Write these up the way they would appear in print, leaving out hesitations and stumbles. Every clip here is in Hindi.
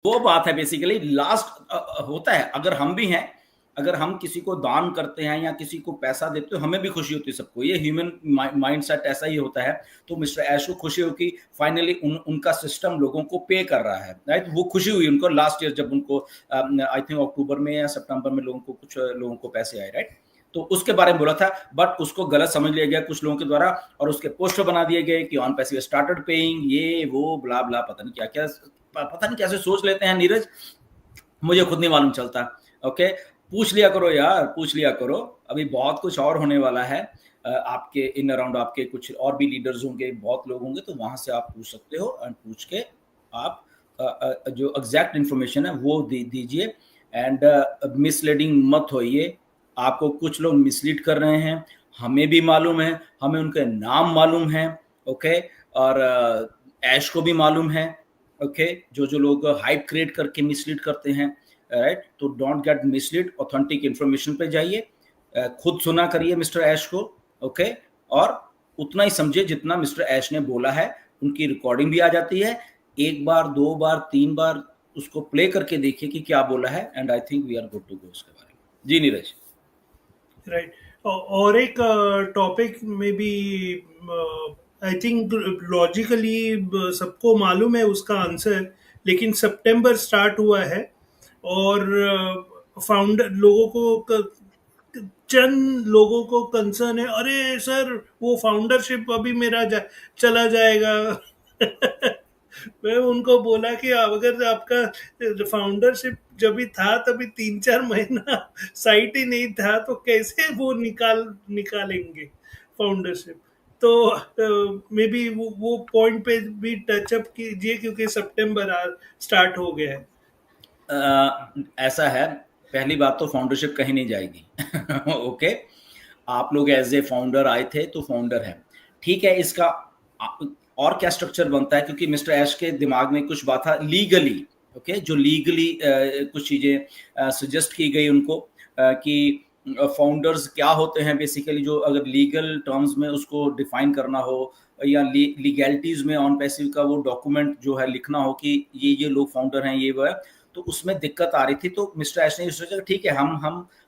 वो बात है बेसिकली लास्ट होता है। अगर हम भी हैं, अगर हम किसी को दान करते हैं या किसी को पैसा देते हो, हमें भी खुशी होती है सबको, ये ह्यूमन माइंड सेट ऐसा ही होता है। तो मिस्टर ऐश को खुशी हो कि फाइनली उनका सिस्टम लोगों को पे कर रहा है, राइट। वो खुशी हुई उनको लास्ट ईयर जब उनको आई थिंक अक्टूबर में या सितंबर में लोगों को कुछ लोगों को पैसे आए, राइट। तो उसके बारे में बोला था, बट उसको गलत समझ लिया गया कुछ लोगों के द्वारा और उसके पोस्टर बना दिए गए कि ऑन पैसिव स्टार्टेड पेइंग, ये वो ब्ला ब्ला, पता नहीं क्या क्या, पता नहीं कैसे सोच लेते हैं नीरज, मुझे खुद नहीं मालूम चलता। ओके, पूछ लिया करो यार, पूछ लिया करो, अभी बहुत कुछ और होने वाला है। आपके इन अराउंड आपके कुछ और भी लीडर्स होंगे, बहुत लोग होंगे, तो वहां से आप पूछ सकते हो एंड पूछ के आप जो एग्जैक्ट इंफॉर्मेशन है वो दीजिए। एंड मिसलीडिंग मत होइए, आपको कुछ लोग मिसलीड कर रहे हैं, हमें भी मालूम है, हमें उनके नाम मालूम है, ओके। और ऐश को भी मालूम है, ओके। जो लोग हाइप क्रिएट करके मिसलीड करते हैं, राइट। तो don't get mislead, authentic information पे जाइए, खुद सुना करिए मिस्टर ऐश को, ओके। और उतना ही समझिए जितना मिस्टर ऐश ने बोला है। उनकी रिकॉर्डिंग भी आ जाती है, एक बार, दो बार, तीन बार उसको प्ले करके देखिए कि क्या बोला है, and I think we are good to go उसके बारे में। जी नीरज। राइट। और एक टॉपिक में भी आई थिंक लॉजिकली सबको मालूम है उसका आंसर, लेकिन सितंबर स्टार्ट हुआ है और फाउंडर लोगों को चंद लोगों को कंसर्न है, अरे सर वो फाउंडरशिप अभी मेरा चला जाएगा। मैं उनको बोला कि अगर आपका फाउंडरशिप जब भी था तभी 3-4 महीना साइट ही नहीं था तो कैसे वो निकालेंगे फाउंडरशिप। तो मे बी वो पॉइंट पे भी टचअप कीजिए क्योंकि सितंबर स्टार्ट हो गया है। ऐसा है, पहली बात तो फाउंडरशिप कहीं नहीं जाएगी। ओके, आप लोग एज ए फाउंडर आए थे तो फाउंडर है, ठीक है। इसका और क्या स्ट्रक्चर बनता है, क्योंकि मिस्टर ऐश के दिमाग में कुछ बात था लीगली, ओके, जो लीगली कुछ चीजें सजेस्ट की गई उनको कि फाउंडर्स क्या होते हैं बेसिकली, जो अगर लीगल टर्म्स में उसको डिफाइन करना हो या लीगैलिटीज में ऑन पैसिव का वो डॉक्यूमेंट जो है लिखना हो कि ये लोग फाउंडर हैं, ये वो है, तो उसमें दिक्कत आ रही थी। तो मिस्टर ऐश ने सोचा ठीक है,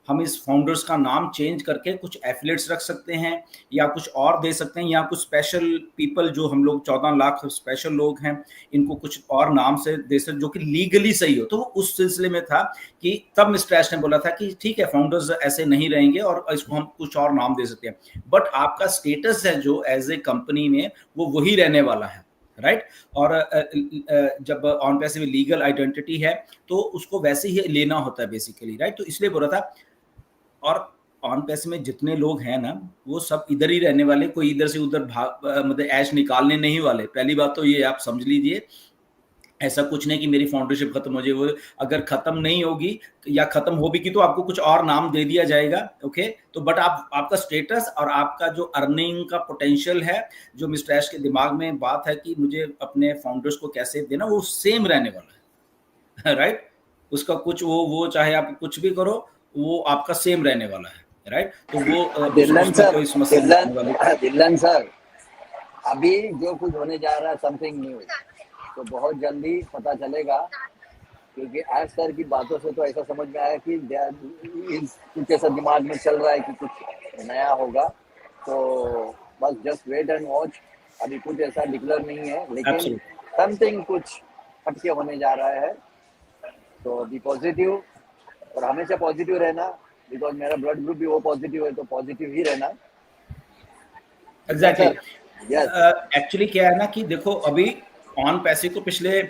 हम इस फाउंडर्स का नाम चेंज करके कुछ एफिलेट्स रख सकते हैं या कुछ और दे सकते हैं, या कुछ स्पेशल पीपल जो हम लोग 14 लाख स्पेशल लोग हैं, इनको कुछ और नाम से दे सकते जो कि लीगली सही हो। तो उस सिलसिले में था कि तब मिस्टर ऐश ने बोला था कि ठीक है, फाउंडर्स ऐसे नहीं रहेंगे और इसको हम कुछ और नाम दे सकते हैं, बट आपका स्टेटस है जो एज ए कंपनी में वो वही रहने वाला है, राइट। और जब ऑन पैसिव लीगल आइडेंटिटी है तो उसको वैसे ही लेना होता है बेसिकली, राइट। तो इसलिए बोला था। और ऑन पैसिव में जितने लोग हैं ना, वो सब इधर ही रहने वाले, कोई इधर से उधर भाग मतलब ऐश निकालने नहीं वाले। पहली बात तो ये आप समझ लीजिए, ऐसा कुछ नहीं कि मेरी फाउंडरशिप खत्म हो जाए। वो अगर खत्म नहीं होगी या खत्म हो भी की तो आपको कुछ और नाम दे दिया जाएगा, ओके। तो बट आपका स्टेटस और आपका जो अर्निंग का पोटेंशियल है, जो मिस्टर ऐश के दिमाग में बात है कि मुझे अपने फाउंडर्स को कैसे देना, वो सेम रहने वाला है। राइट। उसका कुछ वो चाहे आप कुछ भी करो, वो आपका सेम रहने वाला है, राइट। तो वो दिल्लन उसमें सर, कोई समस्या नहीं होने वाली। दिल्लन सर, अभी जो कुछ होने जा रहा है समथिंग न्यू, तो बहुत जल्दी पता चलेगा। क्योंकि आज सर की बातों से तो ऐसा समझ में आया कि कुछ ऐसा दिमाग में चल रहा है कि कुछ नया होगा। तो बस जस्ट वेट एंड वॉच। अभी कुछ ऐसा डिक्लेयर नहीं है, लेकिन Absolutely. समथिंग कुछ हटके होने जा रहा है। तो बी पॉजिटिव, और हमेशा पॉजिटिव रहना, बिकॉज मेरा ब्लड ग्रुप भी वो पॉजिटिव है, तो पॉजिटिव ही रहना। एग्जैक्टली। यस। एक्चुअली क्या है ना कि देखो, अभी ऑन पैसिव को पिछले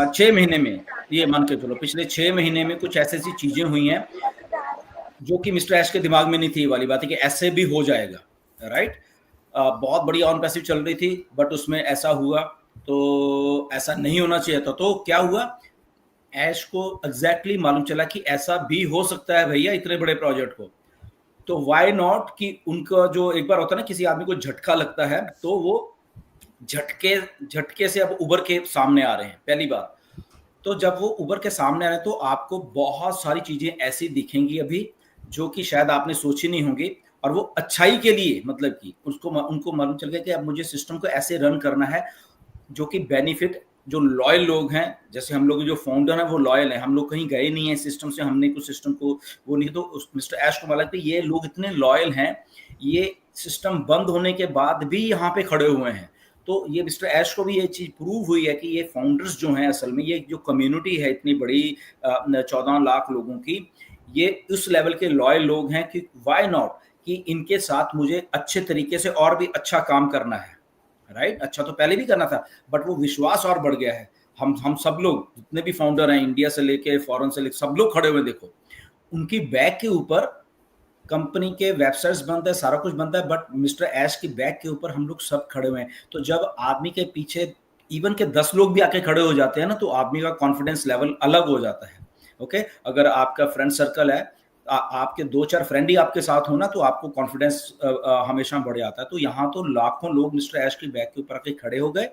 6 महीने में, ये मान के चलो पिछले 6 महीने में कुछ ऐसी ऐसी चीजें हुई हैं जो कि मिस्टर ऐश के दिमाग में नहीं थी। ये वाली बात है कि ऐसे भी हो जाएगा, राइट। बहुत बड़ी ऑन पैसिव चल रही थी, बट उसमें ऐसा हुआ, तो ऐसा नहीं होना चाहिए था। तो क्या हुआ, ऐश को एग्जैक्टली मालूम चला कि ऐसा भी हो सकता है भैया इतने बड़े प्रोजेक्ट को। तो व्हाई नॉट कि उनका जो एक बार होता है ना, किसी आदमी को झटका लगता है, तो वो झटके से अब उभर के सामने आ रहे हैं, पहली बात। तो जब वो उभर के सामने आ रहे हैं तो आपको बहुत सारी चीजें ऐसी दिखेंगी अभी जो कि शायद आपने सोची नहीं होंगी, और वो अच्छाई के लिए, मतलब कि उनको मालूम चल गया कि अब मुझे सिस्टम को ऐसे रन करना है जो कि बेनिफिट जो लॉयल लोग हैं, जैसे हम लोग जो फाउंडर हैं वो लॉयल हैं, हम लोग कहीं गए नहीं है सिस्टम से, हमने कुछ सिस्टम को वो नहीं, तो मिस्टर ऐश को मालूम है ये लोग इतने लॉयल हैं, ये सिस्टम बंद होने के बाद भी यहाँ पे खड़े हुए हैं। तो ये मिस्टर ऐश को भी ये चीज प्रूव हुई है कि ये फाउंडर्स जो हैं असल में, ये जो कम्युनिटी है इतनी बड़ी 14 लाख लोगों की, ये उस लेवल के लॉयल लोग हैं कि व्हाई नॉट, कि इनके साथ मुझे अच्छे तरीके से और भी अच्छा काम करना है, राइट। अच्छा तो पहले भी करना था, बट वो विश्वास और बढ़ गया है। हम सब लोग जितने भी फाउंडर हैं, इंडिया से लेके फॉरेन से लेके, सब लोग खड़े हुए, देखो उनकी बैक के ऊपर कंपनी के वेबसाइट्स बनते हैं, सारा कुछ बनता है, बट मिस्टर ऐश की बैक के ऊपर हम लोग सब खड़े हुए हैं। तो जब आदमी के पीछे इवन के 10 लोग भी आके खड़े हो जाते हैं ना, तो आदमी का कॉन्फिडेंस लेवल अलग हो जाता है। ओके, अगर आपका फ्रेंड सर्कल है, आपके 2-4 फ्रेंड ही आपके साथ हो ना, तो आपको कॉन्फिडेंस हमेशा बढ़ जाता है। तो यहाँ तो लाखों लोग मिस्टर ऐश की बैक के ऊपर आके खड़े हो गए,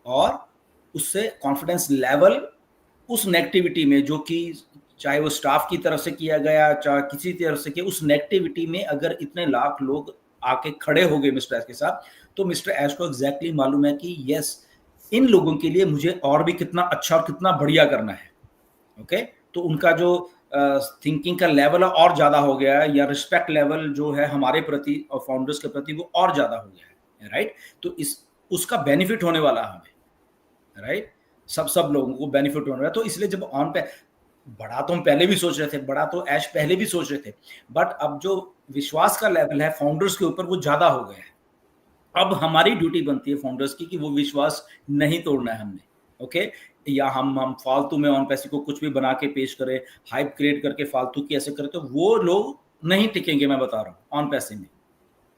और उससे कॉन्फिडेंस लेवल उस नेगेटिविटी में, जो कि चाहे वो स्टाफ की तरफ से किया गया, चाहे किसी तरफ से किया, उस नेगेटिविटी में अगर इतने लाख लोग आके खड़े हो गए मिस्टर ऐश के साथ, तो मिस्टर ऐश को एग्जैक्टली मालूम है कि यस, इन लोगों के लिए मुझे और भी कितना अच्छा और कितना बढ़िया करना है। ओके, तो उनका जो थिंकिंग का लेवल और ज्यादा हो गया है, या रिस्पेक्ट लेवल जो है हमारे प्रति और फाउंडर्स के प्रति, वो और ज्यादा हो गया है, राइट। तो इस उसका बेनिफिट होने वाला हमें, राइट, सब लोगों को बेनिफिट होने वाला है। तो इसलिए जब ऑन पे बड़ा तो हम पहले भी सोच रहे थे, बड़ा तो ऐश पहले भी सोच रहे थे, बट अब जो विश्वास का लेवल है फाउंडर्स के ऊपर वो ज्यादा हो गया है। अब हमारी ड्यूटी बनती है फाउंडर्स की कि वो विश्वास नहीं तोड़ना है हमने। ओके, या हम फालतू में ऑन पैसे को कुछ भी बना के पेश करें, हाइप क्रिएट करके फालतू की ऐसे करें, तो वो लोग नहीं टिकेंगे। मैं बता रहा हूँ ऑन पैसे में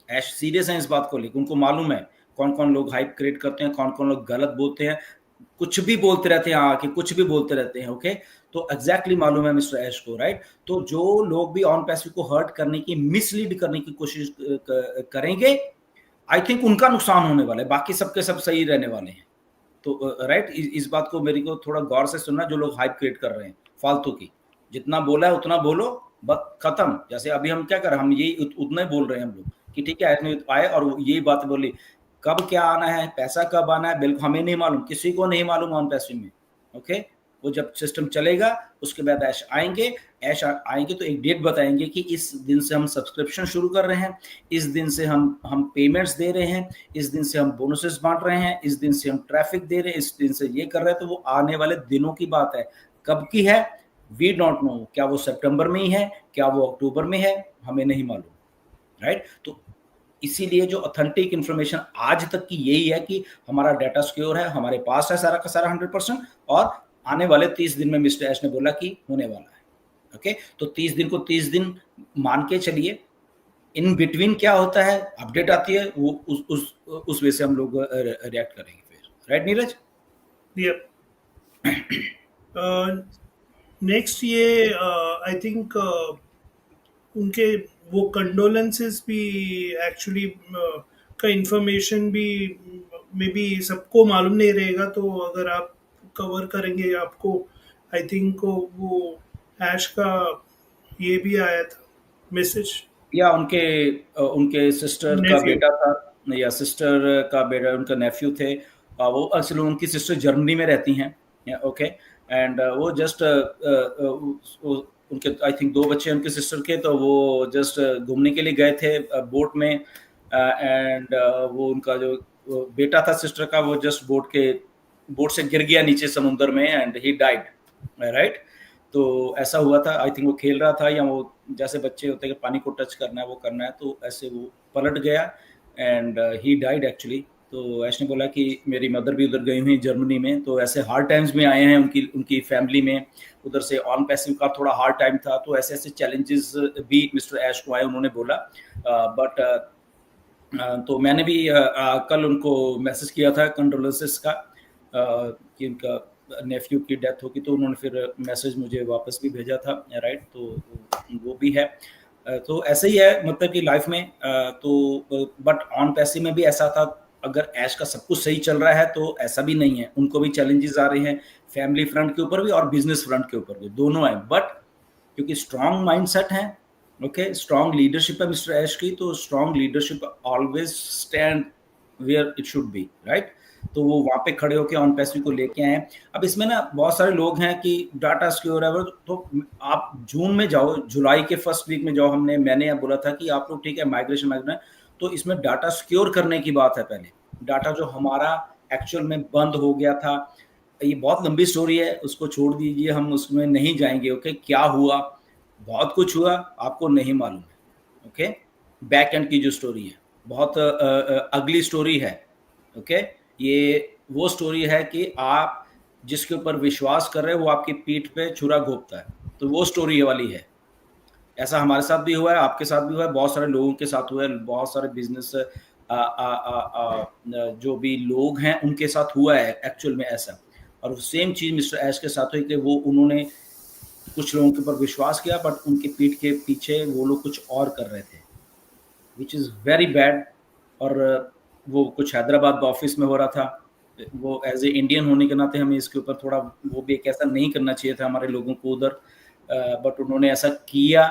ऐश सीरियस है इस बात को लेकर, उनको मालूम है कौन कौन लोग हाइप क्रिएट करते हैं, कौन कौन लोग गलत बोलते हैं, कुछ भी बोलते रहते हैं आके, कुछ भी बोलते रहते हैं। ओके, तो एग्जैक्टली मालूम है मिस्टर ऐश को, राइट। तो जो लोग भी ऑन पैसे को हर्ट करने की, मिसलीड करने की कोशिश करेंगे, आई थिंक उनका नुकसान होने वाला है, बाकी सबके सब सही रहने वाले हैं। तो राइट, इस बात को मेरे को थोड़ा गौर से सुनना, जो लोग हाइप क्रिएट कर रहे हैं फालतू की, जितना बोला है उतना बोलो, बस खत्म। जैसे अभी हम क्या कर रहे हैं, हम यही उतना ही बोल रहे हैं हम लोग कि ठीक है ऐसे आए और यही बात बोली, कब क्या आना है, पैसा कब आना है, बिल्कुल हमें नहीं मालूम, किसी को नहीं मालूम ऑन पैसे में। ओके, वो जब सिस्टम चलेगा उसके बाद ऐश आएंगे तो एक डेट बताएंगे कि इस दिन से हम सब्सक्रिप्शन शुरू कर रहे हैं, इस दिन से हम पेमेंट्स दे रहे हैं, इस दिन से हम बोनसेस बांट रहे हैं, इस दिन से हम ट्रैफिक दे रहे हैं, इस दिन से ये कर रहे हैं। तो वो आने वाले दिनों की बात है, कब की है वी डोंट नो, क्या वो सितंबर में ही है, क्या वो अक्टूबर में है, हमें नहीं मालूम, राइट। तो इसीलिए जो ऑथेंटिक इंफॉर्मेशन आज तक की यही है कि हमारा डाटा सिक्योर है, हमारे पास है सारा का सारा 100%, और आने वाले 30 दिन में मिस्टर ऐश ने बोला कि होने वाला है। ओके, तो 30 दिन को 30 दिन मान के चलिए, इन बिटवीन क्या होता है, अपडेट आती है, वो उस वे से हम लोग रिएक्ट करेंगे फिर, राइट नीरज? नेक्स्ट ये आई थिंक उनके वो कंडोलेंसेस भी एक्चुअली का इंफॉर्मेशन भी मे बी सबको मालूम नहीं रहेगा, तो अगर आप कवर करेंगे आपको, आई थिंक वो ऐश का ये भी आया था मैसेज, या उनके सिस्टर का बेटा था, या सिस्टर का बेटा, उनका नेफ्यू थे, वो असल उनकी सिस्टर जर्मनी में रहती हैं। ओके, एंड वो जस्ट उनके आई थिंक 2 बच्चे उनके सिस्टर के, तो वो जस्ट घूमने के लिए गए थे बोट में, एंड वो उनका जो बेटा था सिस्टर का, वो जस्ट बोट से गिर गया नीचे समुद्र में, एंड ही डाइड, राइट। तो ऐसा हुआ था, आई थिंक वो खेल रहा था, या वो जैसे बच्चे होते हैं कि पानी को टच करना है, वो करना है, तो ऐसे वो पलट गया एंड ही डाइड एक्चुअली। तो ऐश ने बोला कि मेरी मदर भी उधर गई हुई जर्मनी में, तो ऐसे हार्ड टाइम्स में आए हैं उनकी फैमिली में, उधर से ऑन पैसिव का थोड़ा हार्ड टाइम था, तो ऐसे ऐसे चैलेंजेस भी मिस्टर ऐश को आए, उन्होंने बोला। बट तो मैंने भी कल उनको मैसेज किया था कंडोलेंसेस का, कि उनका नेफ्यू की डेथ होगी, तो उन्होंने फिर मैसेज मुझे वापस भी भेजा था, राइट। तो वो भी है, तो ऐसे ही है मतलब कि लाइफ में। तो बट ऑन पैसे में भी ऐसा था, अगर ऐश का सब कुछ सही चल रहा है तो ऐसा भी नहीं है, उनको भी चैलेंजेस आ रहे हैं, फैमिली फ्रंट के ऊपर भी और बिजनेस फ्रंट के ऊपर भी, दोनों है। बट क्योंकि स्ट्रॉन्ग माइंडसेट है, ओके, स्ट्रॉन्ग लीडरशिप है मिस्टर ऐश की, तो strong leadership always stand where it should be, right. तो वो वहाँ पे खड़े होकर ऑन पैसिव को लेके आए। अब इसमें ना बहुत सारे लोग हैं कि डाटा सिक्योर है, तो आप जून में जाओ, जुलाई के फर्स्ट वीक में जाओ, मैंने बोला था कि आप लोग ठीक है माइग्रेशन, तो इसमें डाटा सिक्योर करने की बात है। पहले डाटा जो हमारा एक्चुअल में बंद हो गया था, ये बहुत लंबी स्टोरी है, उसको छोड़ दीजिए, हम उसमें नहीं जाएंगे। ओके, क्या हुआ, बहुत कुछ हुआ, आपको नहीं मालूम है। ओके, बैक एंड की जो स्टोरी है बहुत अगली स्टोरी है। ओके, ये वो स्टोरी है कि आप जिसके ऊपर विश्वास कर रहे हो वो आपकी पीठ पे छुरा घोंपता है, तो वो स्टोरी वाली है। ऐसा हमारे साथ भी हुआ है, आपके साथ भी हुआ है, बहुत सारे लोगों के साथ हुआ है, बहुत सारे बिजनेस जो भी लोग हैं उनके साथ हुआ है एक्चुअल में ऐसा। और सेम चीज मिस्टर ऐश के साथ हुई कि वो उन्होंने कुछ लोगों के ऊपर विश्वास किया, बट उनके पीठ के पीछे वो लोग कुछ और कर रहे थे, विच इज़ वेरी बैड। और वो कुछ हैदराबाद ऑफिस में हो रहा था, वो एज ए इंडियन होने के नाते हमें इसके ऊपर थोड़ा वो भी एक ऐसा नहीं करना चाहिए था हमारे लोगों को उधर, बट उन्होंने ऐसा किया।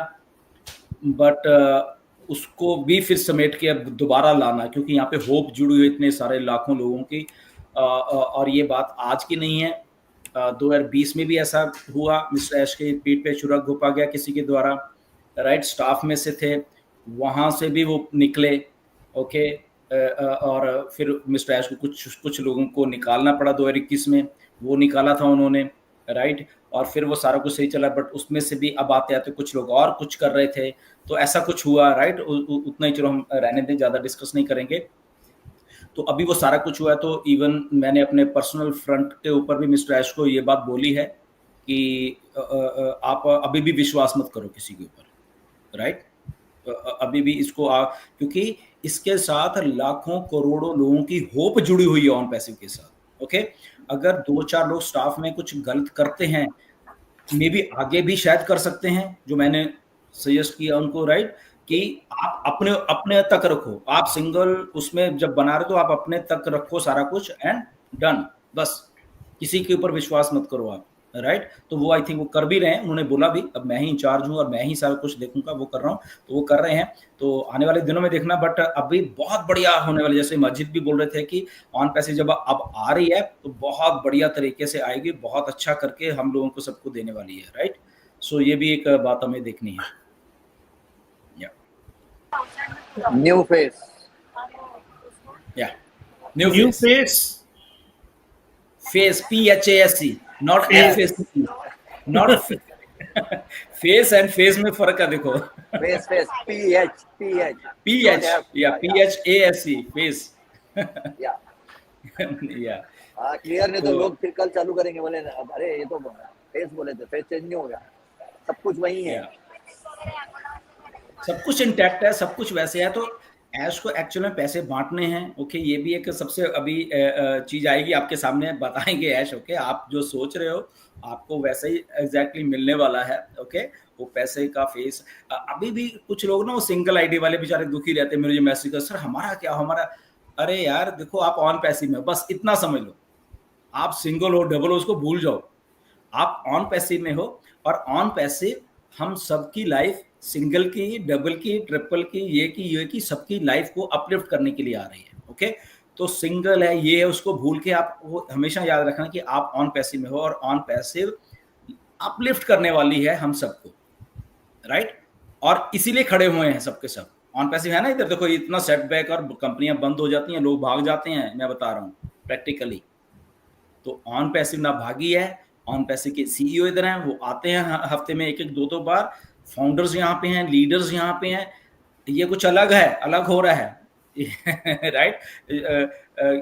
बट उसको भी फिर समेट के अब दोबारा लाना, क्योंकि यहाँ पे होप जुड़ी हुई इतने सारे लाखों लोगों की, और ये बात आज की नहीं है। 2020 में भी ऐसा हुआ, मिस्टर ऐश के पीठ पे छुरा घोंपा गया किसी के द्वारा, राइट, स्टाफ में से थे, वहाँ से भी वो निकले। ओके, और फिर मिस्टर ऐश को कुछ लोगों को निकालना पड़ा 2021 में, वो निकाला था उन्होंने, राइट, और फिर वो सारा कुछ सही चला। बट उसमें से भी अब आते आते कुछ लोग और कुछ कर रहे थे, तो ऐसा कुछ हुआ, राइट। उतना ही चलो हम रहने दें, ज़्यादा डिस्कस नहीं करेंगे। तो अभी वो सारा कुछ हुआ है, तो इवन मैंने अपने पर्सनल फ्रंट के ऊपर भी मिस्टर ऐश को ये बात बोली है कि आप अभी भी विश्वास मत करो किसी के ऊपर, राइट। अभी भी इसको क्योंकि इसके साथ लाखों करोड़ों लोगों की होप जुड़ी हुई है ऑन पैसिव के साथ। ओके, अगर 2-4 लोग स्टाफ में कुछ गलत करते हैं, मे बी आगे भी शायद कर सकते हैं, जो मैंने सजेस्ट किया उनको, राइट, कि आप अपने अपने तक रखो। आप सिंगल उसमें जब बना रहे तो आप अपने तक रखो सारा कुछ, एंड डन, बस किसी के ऊपर विश्वास मत करो आप, राइट। तो वो आई थिंक वो कर भी रहे हैं, उन्होंने बोला भी अब मैं ही इंचार्ज हूँ और मैं ही सारा कुछ देखूंगा, वो कर रहा हूँ, तो वो कर रहे हैं। तो आने वाले दिनों में देखना, बट अभी बहुत बढ़िया होने वाले, जैसे मस्जिद भी बोल रहे थे कि ऑन पैसिव जब अब आ रही है तो बहुत बढ़िया तरीके से आएगी, बहुत अच्छा करके हम लोगों को सबको देने वाली है, राइट। सो ये भी एक बात हमें देखनी है। न्यू फेस, या new face, face, PHASE, not FACE, not face and face में फर्क है, देखो। फेस फेस, PH या PHASE, फेस। या या क्लियर नहीं तो लोग फिर कल चालू करेंगे, बोले अरे ये तो फेस बोले थे, फेस चेंज नहीं हो गया, सब कुछ वही है, सब कुछ इंटैक्ट है, सब कुछ वैसे है। तो ऐश को एक्चुअल में पैसे बांटने हैं। ओके, ये भी एक सबसे अभी चीज आएगी आपके सामने, बताएंगे ऐश। ओके, आप जो सोच रहे हो आपको वैसे ही एग्जैक्टली मिलने वाला है। ओके, वो पैसे का फेस। अभी भी कुछ लोग ना वो सिंगल आईडी वाले बेचारे दुखी रहते हैं, मुझे मैसेज कर, सर हमारा क्या, हमारा, अरे यार देखो आप ऑन पैसिव में, बस इतना समझ लो, आप सिंगल हो डबल हो उसको भूल जाओ, आप ऑन पैसिव में हो। और ऑन पैसिव हम सबकी लाइफ, सिंगल की, डबल की, ट्रिपल की, ये की सबकी लाइफ को अपलिफ्ट करने के लिए आ रही है। ओके, तो सिंगल है, ये है, उसको भूल के आप वो हमेशा याद रखना कि आप ऑन पैसिव में हो, और ऑन पैसिव अपलिफ्ट करने वाली है हम सबको, राइट। और इसीलिए खड़े हुए हैं सबके सब, ऑन पैसिव है ना। इधर देखो इतना सेटबैक और कंपनियां बंद हो जाती हैं, लोग भाग जाते हैं, मैं बता रहा हूँ प्रैक्टिकली। तो ऑन पैसिव ना भागी है, ऑन पैसिव के CEO इधर हैं, वो आते हैं हफ्ते में 1-1, 2-2 बार, फाउंडर्स यहाँ पे हैं, लीडर्स यहाँ पे हैं। ये कुछ अलग है, अलग हो रहा है राइट।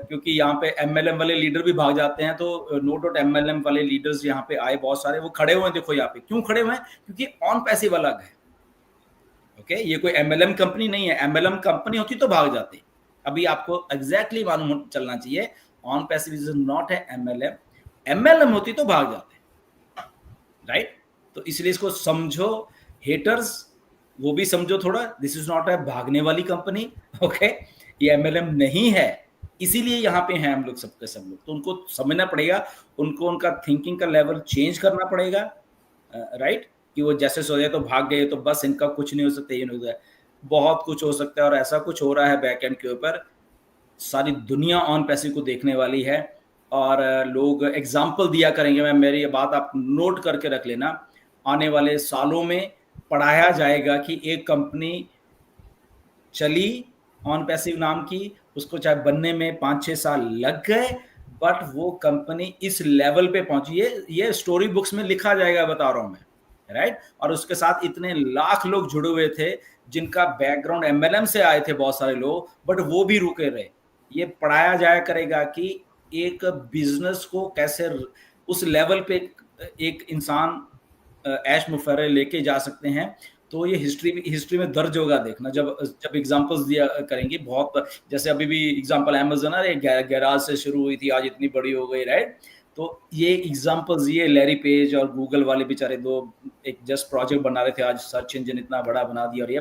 क्योंकि यहाँ पे MLM वाले लीडर भी भाग जाते हैं, तो नो डाउट MLM वाले लीडर्स यहाँ पे आए बहुत सारे, वो खड़े हुए हैं। देखो यहाँ पे क्यों खड़े हुए हैं, क्योंकि ऑन पैसिव अलग है। ओके, ये कोई MLM कंपनी नहीं है, MLM कंपनी होती तो भाग जाते। अभी आपको एग्जैक्टली मालूम चलना चाहिए, ऑन पैसिव इज नॉट है MLM होती तो भाग जाते, राइट। तो इसलिए इसको समझो, हेटर्स वो भी समझो थोड़ा, दिस इज नॉट अ भागने वाली कंपनी। ओके, ये MLM नहीं है, इसीलिए यहाँ पे हैं हम लोग सबके सब लोग। तो उनको समझना पड़ेगा, उनको उनका थिंकिंग का लेवल चेंज करना पड़ेगा, राइट। कि वो जैसे सोचे तो भाग गए तो बस इनका कुछ नहीं हो सकता, ये नहीं होता है, बहुत कुछ हो सकता है। और ऐसा कुछ हो रहा है बैक एंड के ऊपर, सारी दुनिया ऑन पैसिव को देखने वाली है और लोग एग्जाम्पल दिया करेंगे। मैं मेरी ये बात आप नोट करके रख लेना, आने वाले सालों में पढ़ाया जाएगा कि एक कंपनी चली ऑन पैसिव नाम की, उसको चाहे बनने में 5-6 साल लग गए, बट वो कंपनी इस लेवल पे पहुंची। ये स्टोरी बुक्स में लिखा जाएगा, बता रहा हूं मैं, राइट। और उसके साथ इतने लाख लोग जुड़े हुए थे जिनका बैकग्राउंड एमएलएम से आए थे बहुत सारे लोग, बट वो भी रुके रहे। ये पढ़ाया जाया करेगा कि एक बिजनेस को कैसे उस लेवल पे एक इंसान ऐश मुफर्रे लेके जा सकते हैं। तो ये हिस्ट्री में दर्ज होगा, देखना जब एग्जांपल्स दिया करेंगे। बहुत जैसे अभी भी एग्जांपल अमेज़न है, गैराज से शुरू हुई थी, आज इतनी बड़ी हो गई, राइट। तो ये एग्जांपल्स, ये लैरी पेज और गूगल वाले बेचारे दो एक जस्ट प्रोजेक्ट बना रहे थे, आज सर्च इंजन इतना बड़ा बना दिया। और ये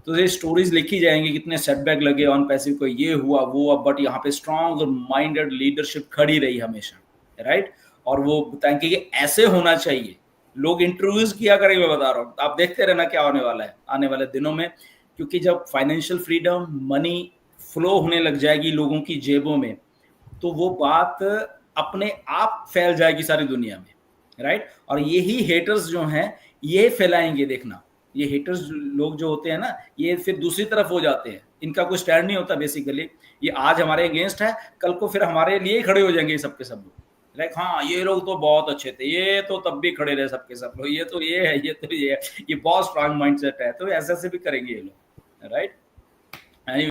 तो ये स्टोरीज लिखी जाएंगी, कितने सेटबैक लगे ऑन पैसिव को, ये हुआ वो हुआ, बट यहाँ पे स्ट्रॉन्ग माइंडेड लीडरशिप खड़ी रही हमेशा, राइट। और वो बताएंगे कि ऐसे होना चाहिए। लोग इंटरव्यूज किया करेंगे, मैं बता रहा हूँ, आप देखते रहना क्या होने वाला है आने वाले दिनों में। क्योंकि जब फाइनेंशियल फ्रीडम, मनी फ्लो होने लग जाएगी लोगों की जेबों में, तो वो बात अपने आप फैल जाएगी सारी दुनिया में, राइट। और यही हेटर्स जो हैं ये फैलाएंगे, देखना। ये हेटर्स लोग जो होते हैं ना, ये फिर दूसरी तरफ हो जाते हैं, इनका कोई स्टैंड नहीं होता बेसिकली। ये आज हमारे अगेंस्ट है, कल को फिर हमारे लिए खड़े हो जाएंगे सबके सब लोग, लाइक हाँ ये लोग तो बहुत अच्छे थे, ये तो तब भी खड़े रहे सबके सब लोग, ये तो ये है, ये तो ये है। ये बहुत स्ट्रांग माइंडसेट है, तो ऐसे भी करेंगे ये लोग, राइट।